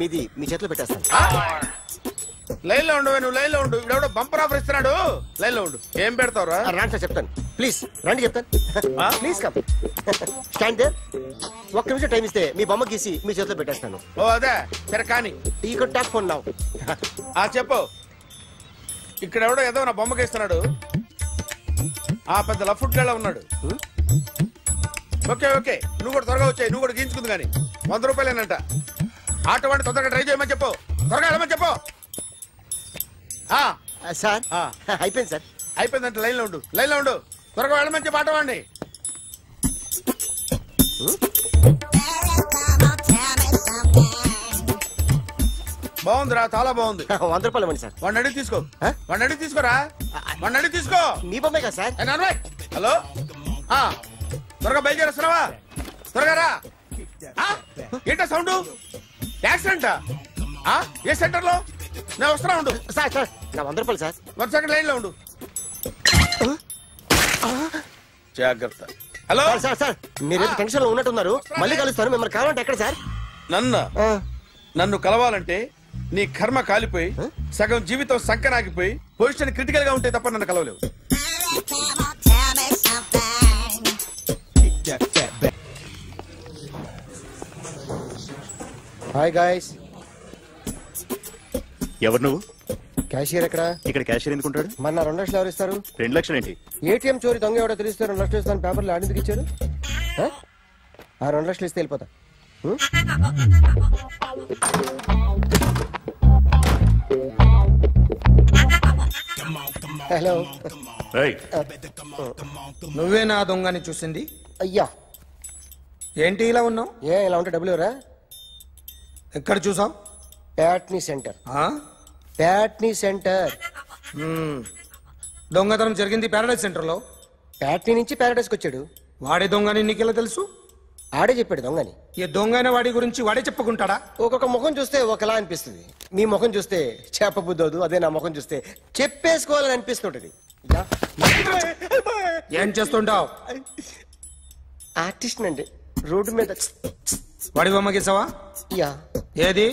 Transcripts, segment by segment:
ఇది మీ చేతిలో పెట్టేస్తాను. లైన్ లో ఉండు, నువ్వు లైన్ లో ఉండు. ఇవిడెవడో బంపర్ ఆఫర్ ఇస్తున్నాడు. లైన్ లో ఉండు. ఏం పెడతావురా? రాండి సార్ చెప్తాను. ప్లీజ్ రండి చెప్తాను. Please come stand there. ఒక్క నిమిషం టైం ఇస్తే మీ బొమ్మ గీసి మీ చేతిలో పెట్టేస్తాను. ఓ అదే సరే కానీ ఈ కుడ్ టాక్ ఫోన్ నౌ. చెప్పు. ఇక్కడ ఎవడో ఏదో నా బొమ్మకి ఇస్తున్నాడు. పెద్ద లఫుట్ గళ్ళ ఉన్నాడు. ఓకే ఓకే నువ్వు కూడా త్వరగా వచ్చాయి. నువ్వు కూడా గీంచుకుంది కానీ 100 రూపాయలేనంట. ఆటో వాడిని తొందరగా ట్రై చేయమని చెప్పు. త్వరగా వెళ్ళమని చెప్పు. సార్ అయిపోయింది సార్. అయిపోయిందంటే లైన్ లో ఉండు. లైన్ లో ఉండు. త్వరగా వెళ్ళమని చెప్పు ఆటో వాడిని. బాగుందిరా, చాలా బాగుంది. 100 రూపాయలు ఇవ్వండి సార్. వాడిని అడిగి తీసుకో. వాడిని అడిగి తీసుకోరా. వాడిని అడిగి తీసుకో. మీ బొమ్మే కదా సార్. హలో త్వరగా బయలుదేరేస్తున్నావా? త్వరగా రా. ఏంటా సౌండ్? యాక్సిడెంటా? ఏ సెంటర్ లో? నేను వస్తున్నా ఉండు. సార్ సార్ నా 100 రూపాయలు సార్. 1 సెకండ్ లైన్ లో ఉండు. జాగ్రత్త. హలో సార్ సార్ మీరేదో టెన్షన్ లో ఉన్నట్టున్నారు. మళ్ళీ కలుస్తాను. మిమ్మల్ని కావాలంటే ఎక్కడ సార్? నన్ను కలవాలంటే నీ కర్మ కాలిపోయి సగం జీవితం సంకనాగిపోయి పొజిషన్ క్రిటికల్ గా ఉంటే తప్ప నన్ను కలవలేవు. Hi guys. ఎవరు నువ్వు? క్యాషియర్ ఎక్కడ? ఇక్కడ క్యాషియర్ ఎందుకుంటాడు? మన 2 లక్షలు ఎవరు ఇస్తారు? 2 లక్షలు ఏంటి? ఏటీఎం చోరీ దొంగ ఎవడో తెలిస్తే 2 లక్షలు ఇస్తాను పేపర్లు ఆడిందుకు ఇచ్చారు. ఆ 2 లక్షలు ఇస్తే వెళ్ళిపోతా. హలో నువ్వే నా దొంగని చూసింది? అయ్యా ఏంటి ఇలా ఉన్నావు? ఇలా ఉంటే డబ్బులు ఎవరా? ఎక్కడ చూసావు? ప్యాట్నీ సెంటర్. ప్యాట్నీ సెంటర్. దొంగతనం జరిగింది ప్యారడైజ్ సెంటర్ లో. ప్యాట్నీ నుంచి ప్యారడైజ్కి వచ్చాడు. వాడే దొంగని నీకెలా తెలుసు? ఆడే చెప్పాడు దొంగని. ఈ దొంగైన వాడి గురించి వాడే చెప్పుకుంటాడా? ఒక్కొక్క ముఖం చూస్తే ఒకలా అనిపిస్తుంది. మీ ముఖం చూస్తే చెప్పబుద్దోదు. అదే నా ముఖం చూస్తే చెప్పేసుకోవాలని అనిపిస్తుంటది. ఏం చేస్తుంటావు? ఆర్టిస్ట్ అండి. రోడ్డు మీద వాడి బొమ్మ గీసావా? యా. ఏది?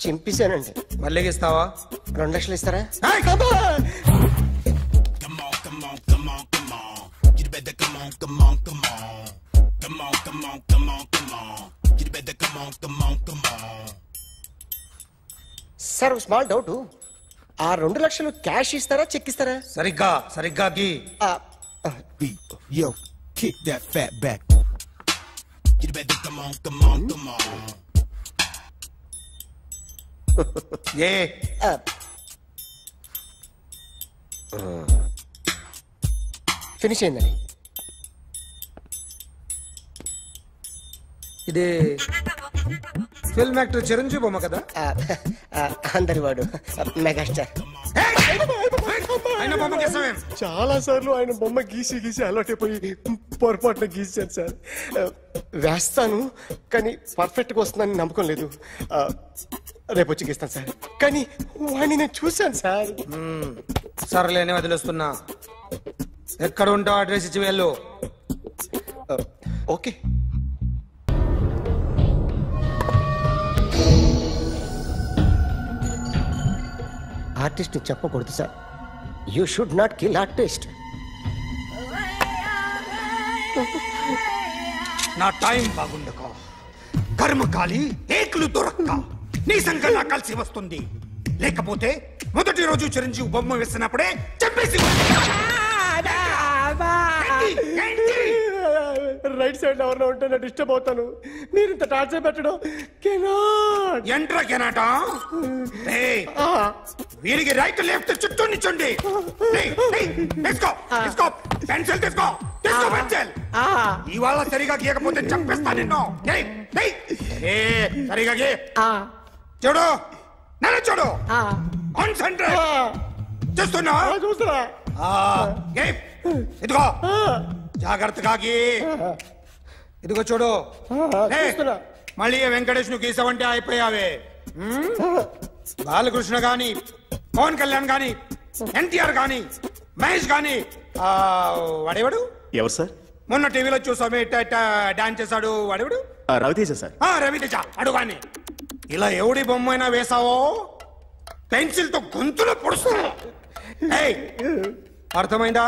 చింపేశానండి. మళ్ళీ గీస్తావా? 2 లక్షలు ఇస్తారా? Sir small doubt. ఆ 2 లక్షలు క్యాష్ ఇస్తారా చెక్ ఇస్తారా? సరిగ్గా గీ. Yo, kick that fat back. You better come on. A finish అయిందండి. ఇది ఫిల్మ్ యాక్టర్ చిరంజీవి బొమ్మ కదా? అందరి వాడు మెగాస్టార్. చాలా సార్లు ఆయన బొమ్మ గీసి అలవాటైపోయి పొరపాటున గీసాను సార్. వేస్తాను కానీ పర్ఫెక్ట్ గా వస్తుందని నమ్మకం లేదు. రేపు వచ్చి గీస్తాను సార్. కానీ వాడిని నేను చూశాను సార్. సర్లేని వదిలేస్తున్నా. ఎక్కడ ఉంటావు అడ్రస్ ఇచ్చి వెళ్ళు. ఓకే. ఆర్టిస్ట్ చెప్పకూడదు sir. You should not kill artist. నా టైం బాగుండకో. కర్మకాలి ఏకులు దొరక్క నీ సంఘం నా కలిసి వస్తుంది. లేకపోతే మొదటి రోజు చిరంజీవి బొమ్మ వేసినప్పుడే చెప్పేసి రైట్ సైడ్ ఎవరిలో ఉంటే నేను డిస్టర్బ్ అవుతాను. మీరు ఇంత టార్చర్ పెట్టడం ఎంట్రా కెనాట. వీరికి రైట్ లెఫ్ట్ చుట్టూ నిచ్చండి. పెన్సిల్ తీసుకో. పెన్సిల్ ఇవాళ సరిగా గీయకపోతే చంపేస్తా నిన్ను. సరిగా గీ. చూడు నన్ను చూడు. కాన్సంట్రేట్ చూస్తున్నా. ఇదిగో జాగ్రత్తగా గీ. ఇదిగో చూడు. మళ్ళీ వెంకటేష్ ను గీసావంటే అయిపోయావే. బాలకృష్ణ గాని, పవన్ కళ్యాణ్ గాని, ఎన్టీఆర్ గాని, మహేష్ గాని, వాడేవాడు ఎవరు సార్? మొన్న టీవీలో చూసామే డాన్స్ చేశాడు వాడేవాడు? రవితేజ సార్. రవితేజ అడుగాని ఇలా ఎవడి బొమ్మైనా వేసావో పెన్సిల్ తో గొంతులో పొడుస్తా. ఏయ్, అర్థమైందా?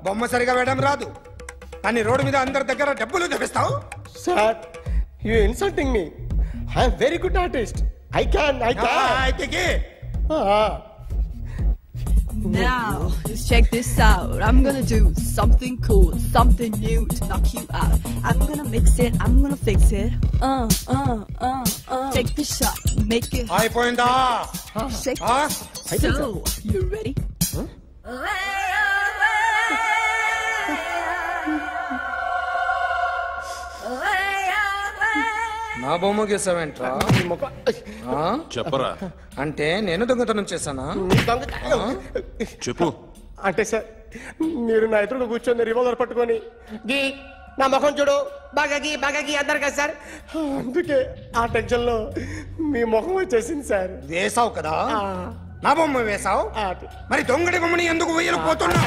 బొమ్మ సరిగా వేయడం రాదు కానీ రోడ్డు మీద అందరి దగ్గర డబ్బులు తెప్పిస్తావు. Sir you insulting me. I'm very good artist. I can Now, just check this out. I'm gonna do something cool, something new to knock you out. I'm gonna mix it, I'm gonna fix it. Take the shot, make it అయిపోయిందా? shake it. So, you ready? నా బొమ్మ గీసావేంట్రా? చెప్పరా. అంటే నేను దొంగతనం చేశానా? చెప్పు. అంటే సార్ మీరు నా ఎదురుగా కూర్చొని రివాల్వర్ పట్టుకొని గీ నా ముఖం చూడు బాగా గీ అన్నారు కదా సార్. అందుకే ఆ టెన్షన్ లో మీ ముఖం వచ్చేసింది సార్. వేసావు కదా, నా బొమ్మ వేసావు, మరి దొంగడి బొమ్మని ఎందుకు వేయలేకపోతున్నా?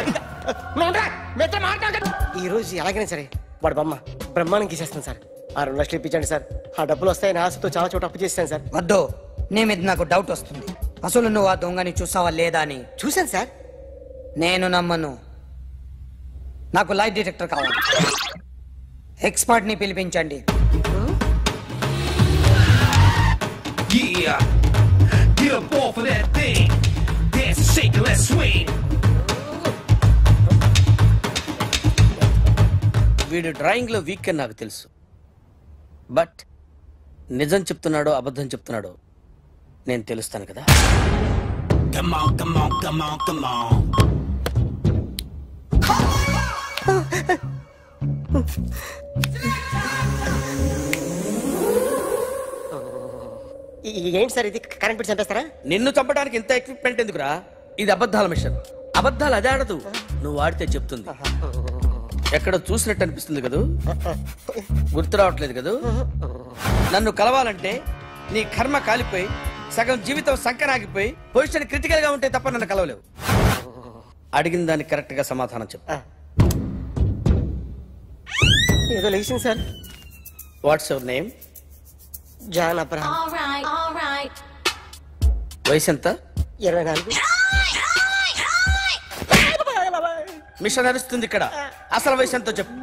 ఈ రోజు ఎలాగైనా సరే వాడు బొమ్మ బ్రహ్మాండం గీసేస్తాను సార్. 6 లక్షలు ఇప్పించండి సార్. ఆ డబ్బులు వస్తాయని ఆశతో చాలా చోట అప్పు చేస్తాను సార్. వద్దు, నీ మీద నాకు డౌట్ వస్తుంది. అసలు నువ్వు ఆ దొంగని చూసావా లేదా అని. చూశాను సార్. నేను నమ్మను. నాకు లైట్ డిటెక్టర్ కావాలి. ఎక్స్పర్ట్ ని పిలిపించండి. Yeah, get up off of that thing. Dance and shake and let's swing. వీడు డ్రాయింగ్ లో వీక్ అని నాకు తెలుసు. బట్ నిజం చెప్తున్నాడో అబద్ధం చెప్తున్నాడో నేను తెలుస్తాను కదా. Come on, come on, come on, come on. ఏంటి సార్ ఇది? కరెంట్ బిల్ చంపేస్తారా? నిన్ను చంపడానికి ఇంత ఎక్విప్మెంట్ ఎందుకురా? ఇది అబద్ధాల మిషన్. అబద్ధాలు అదే ఆడదు, నువ్వు ఆడితే చెప్తుంది. ఎక్కడ చూసినట్టు అనిపిస్తుంది కదూ, గుర్తు రావట్లేదు కదూ. నన్ను కలవాలంటే నీ కర్మ కాలిపోయి సగం జీవితం సంకనాగిపోయి పొజిషన్ క్రిటికల్ గా ఉంటే తప్ప నన్ను కలవలేవు. అడిగిన దానికి కరెక్ట్ గా సమాధానం చెప్పు. ఏదో లేచింది sir. What's your name? John Abraham. వయసు ఎంత? 24. మిషన్ నడుస్తుంది ఇక్కడ. అసలు వయసు ఎంతో చెప్పు.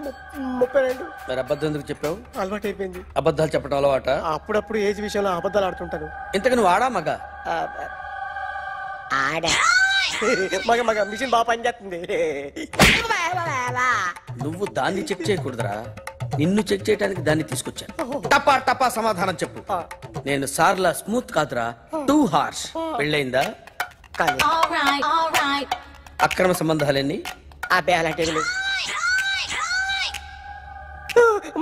32. మరి అబద్ధం ఎందుకు చెప్పావు? అలవాటు అయిపోయింది. అబద్ధాలు చెప్పడం అలవాట? అప్పుడప్పుడు ఏజ్ విషయంలో అబద్ధాలు ఆడుతుంటాను. ఇంతకు నువ్వు ఆడా మగ? ఆడా. మగ మిషన్ బాగా పనిచేస్తుంది. నువ్వు దాన్ని చెక్ చేయకూడదురా, నిన్ను చెక్ చేయడానికి దాన్ని తీసుకొచ్చాను. టపా టపా సమాధానం చెప్పు. నేను సార్లా స్మూత్ కాదురా, టూ హార్ష్. పెళ్ళయిందా? అక్రమ సంబంధాలన్నీ? అబ్బే అలాంటివి లేవు.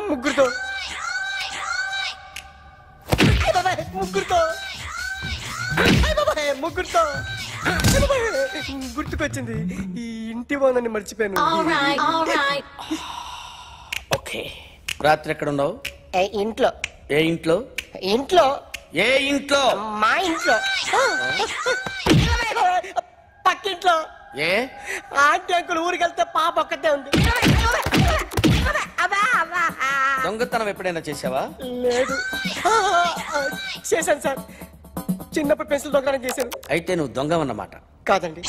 ముగ్గురుతో గుర్తుకొచ్చింది. ఈ ఇంటి వాళ్ళని మర్చిపోయాను. ఓకే. రాత్రి ఎక్కడ ఉన్నావు? ఇంట్లో. ఏ ఇంట్లో? ఇంట్లో. ఏ ఇంట్లో? మా ఇంట్లో. పక్కింట్లో. ఏ ఆంటీ అంకుల్ ఊరికి వెళ్తే పాప ఒక్కతే ఉంది. దొంగతనం ఎప్పుడైనా చేసావా? లేదు. చేశాను సార్. చిన్నప్పుడు పెన్సిల్ దొంగతనం చేశాను. అయితే నువ్వు దొంగవన్నమాట. కాదండి,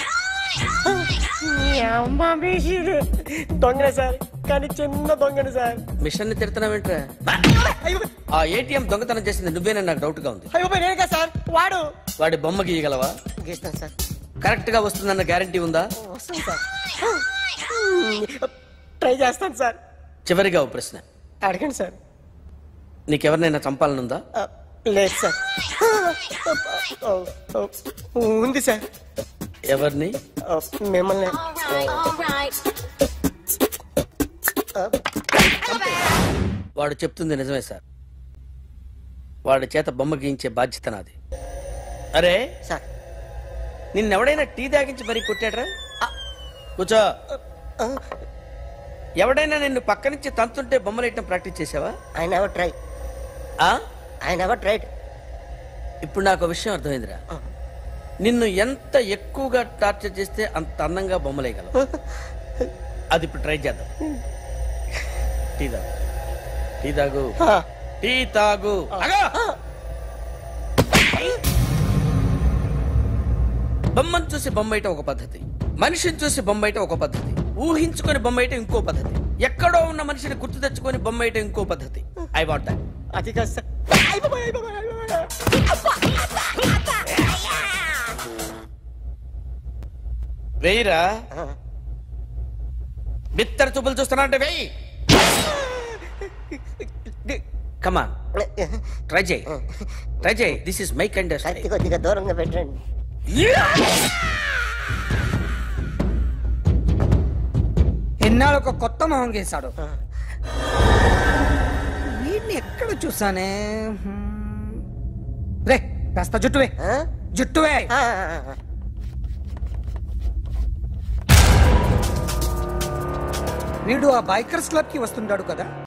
దొంగనే సార్, కానీ చిన్న దొంగని సార్. మిషన్ ని తిడుతున్నావేంట్రా? ఆ ఏటీఎం దొంగతనం చేసింది నువ్వేనని నాకు డౌట్ గా ఉంది. అయ్యో నేనే కదా సార్. వాడి బొమ్మ గీయగలవా? గీస్తాను సార్. కరెక్ట్ గా వస్తుందన్న గ్యారంటీ ఉందా? వస్తాను సార్. ట్రై చేస్తాను సార్. చివరిగా ఓ ప్రశ్న అడగండి సార్. నీకెవరినైనా చంపాలనుందా? లేదు సార్. ఉంది సార్. ఎవరిని? మిమ్మల్ని. వాడు చెప్తుంది నిజమే సార్. వాడి చేత బొమ్మ గీయించే బాధ్యత నాది. అరే సార్, నిన్నెవడైనా టీ తాగించి మరీ కొట్టాడ్రా? కూర్చో. ఎవడైనా నిన్ను పక్క నుంచి తంతుంటే బొమ్మలేయటం ప్రాక్టీస్ చేసావా? I never try. I never tried. ఇప్పుడు నాకు విషయం అర్థమైందిరా. నిన్ను ఎంత ఎక్కువగా టార్చర్ చేస్తే అంత అందంగా బొమ్మలేయగలవు. అది ఇప్పుడు ట్రై చేద్దాం. టీ తాగు. టీ తాగు. టీ తాగు. బొమ్మను చూసి బొమ్మేయటం ఒక పద్ధతి, మనిషిని చూసి బొమ్మేయటం ఒక పద్ధతి, ఊహించుకొని బొమ్మేయటం ఇంకో పద్ధతి, ఎక్కడో ఉన్న మనిషిని గుర్తు తెచ్చుకొని బొమ్మేయటం ఇంకో పద్ధతి. I want that. అది కాదు సార్. వెయ్యిరా. బిత్తర చూపులు చూస్తున్నా అంటే వెయ్యి. కమాన్, ట్రై చేయి, ట్రై చేయి. This is my kind. కొద్దిగా దూరంగా పెట్టండి. ఎన్నాళ్ళు ఒక కొత్త మొహం గీశాడు. వీడిని ఎక్కడ చూసానే? రే కాస్త జుట్టువే, జుట్టువే. వీడు ఆ బైకర్స్ క్లబ్ కి వస్తుంటాడు కదా.